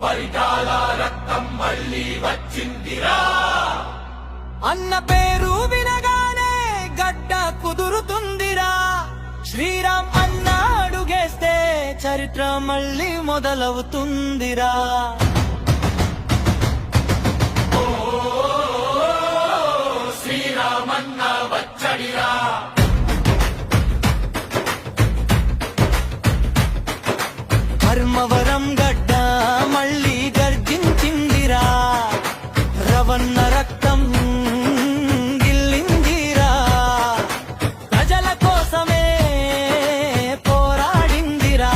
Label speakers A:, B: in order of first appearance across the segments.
A: పరిటాల రక్తం మళ్ళీ వచ్చిందిరా.
B: అన్న పేరు వినగానే గడ్డ కుదురుతుందిరా. శ్రీరామ్ అన్న అడుగేస్తే చరిత్ర మళ్ళీ మొదలవుతుందిరా.
A: శ్రీరామన్న వచ్చడిరా.
B: ధర్మవరం గడ్డ మళ్ళీ గర్జించిందిరా. రవణ రక్తం గిల్లిందిరా. ప్రజల కోసమే పోరాడిందిరా.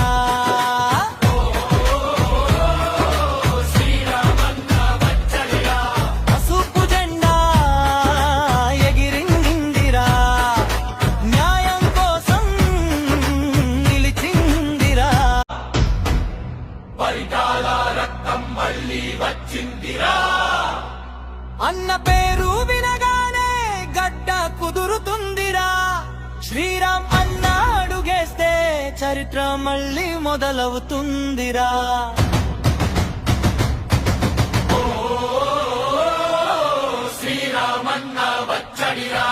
A: శ్రీరామన్న వచ్చడిరా.
B: పసుపు జెండా ఎగిరిందిరా. న్యాయం కోసం నిలిచిందిరా.
A: పరిటాల రక్తం మళ్ళీ వచ్చిందిరా.
B: అన్న పేరు వినగానే గడ్డ కుదురుతుందిరా. శ్రీరామ్ అన్న అడుగేస్తే చరిత్ర మళ్ళీ మొదలవుతుందిరా.
A: శ్రీరామన్న వచ్చడిరా.